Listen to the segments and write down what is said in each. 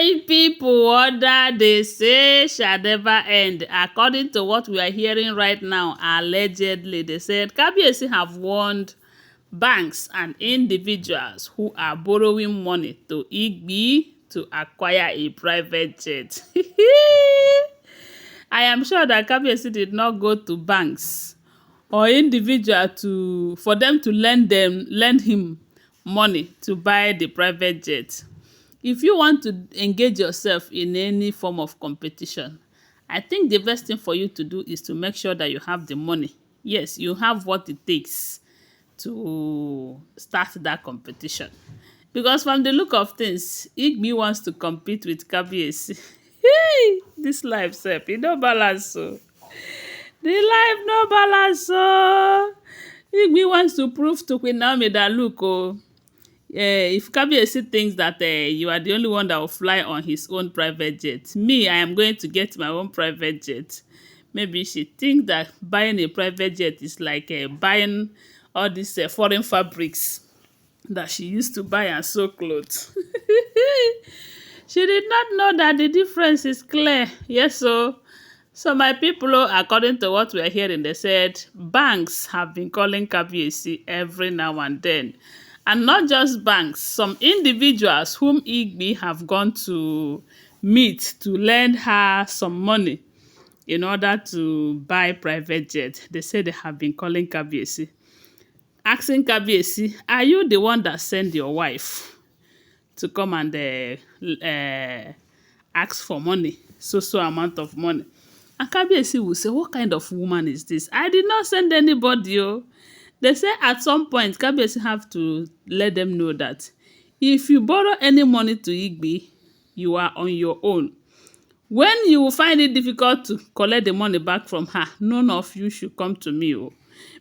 My people, order they say shall never end. According to what we are hearing right now, allegedly, they said Kabiyesi have warned banks and individuals who are borrowing money to Igbi to acquire a private jet. I am sure that Kabiyesi did not go to banks or individual for them to lend him money to buy the private jet. If you want to engage yourself in any form of competition, I think the best thing for you to do is to make sure that you have the money. Yes, you have what it takes to start that competition. Because from the look of things, Igbi wants to compete with Kabiyesi. Hey, this life sef, e no balance o. The life no balance o. Igbi wants to prove to Queen Naomi that look if Kabiyesi thinks that you are the only one that will fly on his own private jet, me, I am going to get my own private jet. Maybe she thinks that buying a private jet is like buying all these foreign fabrics that she used to buy and sew clothes. She did not know that the difference is clear. Yes, so my people, according to what we are hearing, they said banks have been calling Kabiyesi every now and then. And not just banks, some individuals whom Igbi have gone to meet to lend her some money in order to buy private jet. They say they have been calling Kabiyesi, asking Kabiyesi, are you the one that sent your wife to come and ask for money, so amount of money? And Kabiyesi will say, what kind of woman is this? I did not send anybody. They say at some point, Kabiyesi have to let them know that if you borrow any money to Igbi, you are on your own. When you will find it difficult to collect the money back from her, none of you should come to me.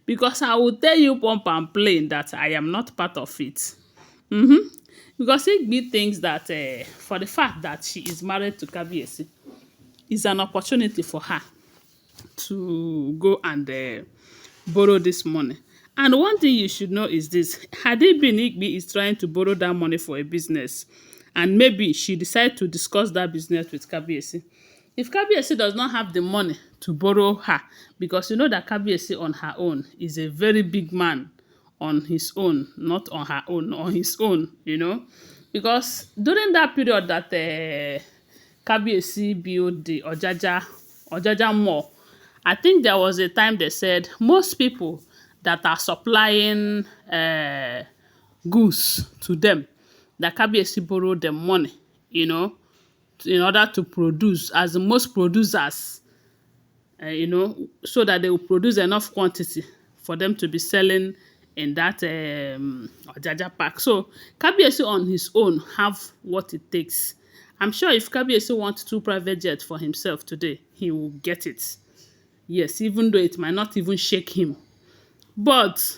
Because I will tell you pump and plain that I am not part of it. Because Igbi thinks that for the fact that she is married to Kabiyesi, is an opportunity for her to go and borrow this money. And one thing you should know is this: had it been Igbi is trying to borrow that money for a business, and maybe she decide to discuss that business with Kabiyesi, if Kabiyesi does not have the money to borrow her, because you know that Kabiyesi on her own is a very big man on his own, not on her own, on his own, because during that period that Kabiyesi built the Ojaja Mall, I think there was a time they said most people that are supplying goods to them, that Kabiyesi borrowed them money, in order to produce, as the most producers, so that they will produce enough quantity for them to be selling in that Ojaja Park. So Kabiyesi on his own have what it takes. I'm sure if Kabiyesi wants 2 private jets for himself today, he will get it. Yes, even though it might not even shake him. But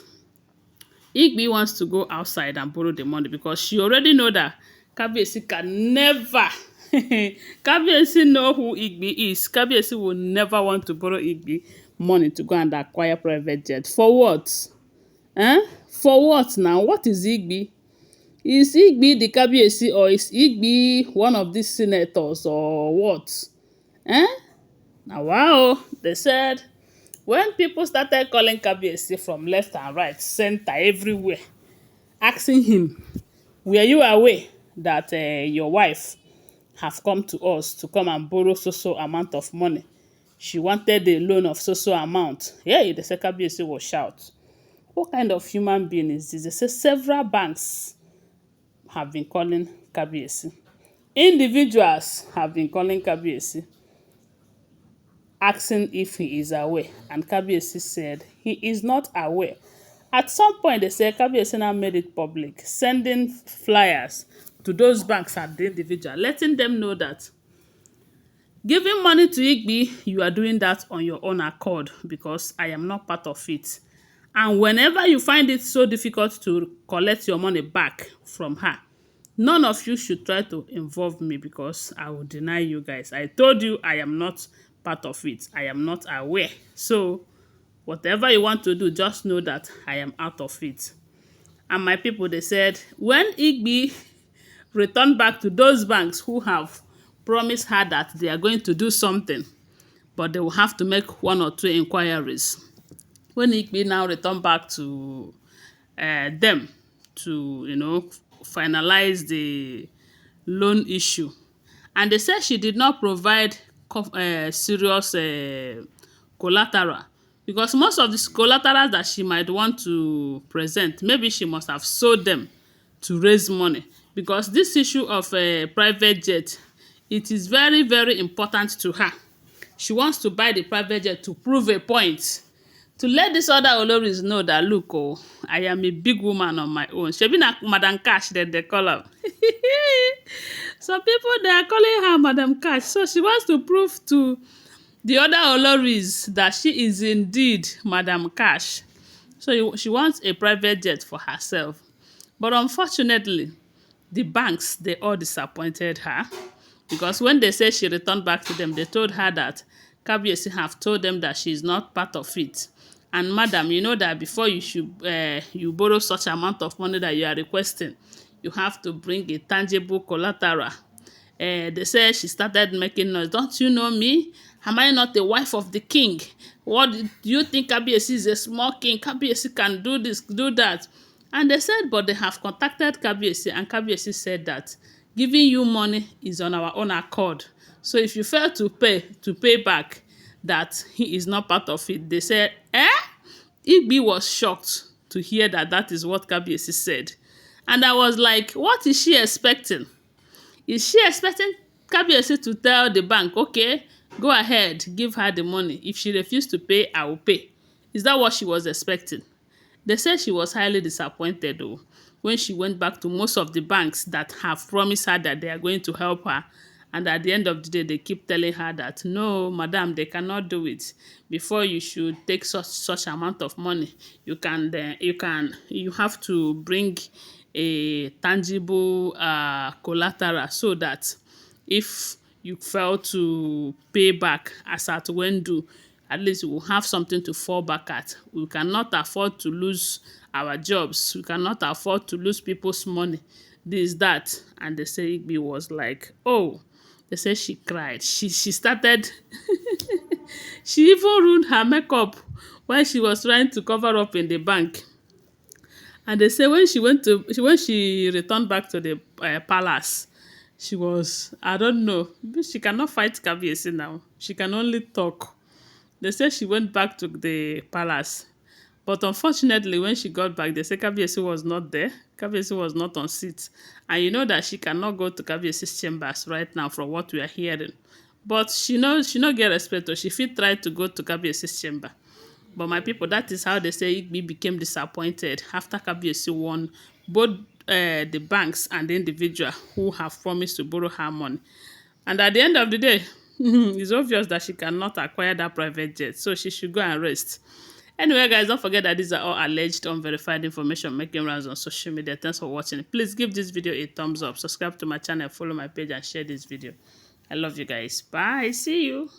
Igbi wants to go outside and borrow the money because she already know that Kabiyesi can never. Kabiyesi know who Igbi is. Kabiyesi will never want to borrow Igbi money to go and acquire private jet. For what? For what now? What is Igbi? Is Igbi the Kabiyesi, or is Igbi one of these senators, or what? Now, wow, they said when people started calling Kabiyesi from left and right, center, everywhere, asking him, were you aware that your wife have come to us to come and borrow so amount of money? She wanted a loan of so amount. Yeah, the said Kabiyesi will shout. What kind of human being is this? They say several banks have been calling Kabiyesi. Individuals have been calling Kabiyesi, asking if he is aware. And Kabiyesi said he is not aware. At some point, they said Kabiyesi now made it public, sending flyers to those banks and the individual, letting them know that giving money to Igbi, you are doing that on your own accord because I am not part of it. And whenever you find it so difficult to collect your money back from her, none of you should try to involve me because I will deny you guys. I told you I am not part of it. I am not aware. So whatever you want to do, just know that I am out of it. And my people, they said, when Igbi return back to those banks who have promised her that they are going to do something, but they will have to make one or two inquiries. When Igbi now returned back to them to, finalize the loan issue, and they said she did not provide serious collateral, because most of the collateral that she might want to present, maybe she must have sold them to raise money, because this issue of a private jet, it is very, very important to her. She wants to buy the private jet to prove a point, to let these other Oloris know that, look, oh, I am a big woman on my own. Shebi na Madam Cash that they call her. Some people, they are calling her Madam Cash. So she wants to prove to the other Oloris that she is indeed Madam Cash. So she wants a private jet for herself. But unfortunately, the banks, they all disappointed her. Because when they said she returned back to them, they told her that Kabiyesi have told them that she is not part of it. And madam, you know that before you borrow such amount of money that you are requesting, you have to bring a tangible collateral. They said she started making noise. Don't you know me? Am I not the wife of the king? What do you think? Kabiyesi is a small king. Kabiyesi can do this, do that. And they said, but they have contacted Kabiyesi, and Kabiyesi said that giving you money is on our own accord. So if you fail to pay back, that he is not part of it. They said, Igbi was shocked to hear that that is what Kabiyesi said. And I was like, what is she expecting? Is she expecting Kabiyesi to tell the bank, okay, go ahead, give her the money. If she refuses to pay, I will pay. Is that what she was expecting? They said she was highly disappointed though, when she went back to most of the banks that have promised her that they are going to help her. And at the end of the day, they keep telling her that, no, madam, they cannot do it. Before you should take such amount of money, you have to bring a tangible collateral, so that if you fail to pay back as at when due, at least we will have something to fall back at. We cannot afford to lose our jobs. We cannot afford to lose people's money. This, that. And they say Igbi was like, oh, they say she cried. She started, she even ruined her makeup when she was trying to cover up in the bank. And they say when she returned back to the palace, she was, I don't know, she cannot fight Kabiyesi now. She can only talk. They say she went back to the palace. But unfortunately, when she got back, they say Kabiyesi was not there. Kabiyesi was not on seat. And you know that she cannot go to Kabiyesi's chambers right now from what we are hearing. But she not get respect, or she fit try to go to Kabiyesi's chamber. But my people, that is how they say Igbi became disappointed after Kabiyesi won both the banks and the individual who have promised to borrow her money. And at the end of the day, it's obvious that she cannot acquire that private jet. So she should go and rest. Anyway, guys, don't forget that these are all alleged unverified information making rounds on social media. Thanks for watching. Please give this video a thumbs up. Subscribe to my channel, follow my page, and share this video. I love you guys. Bye. See you.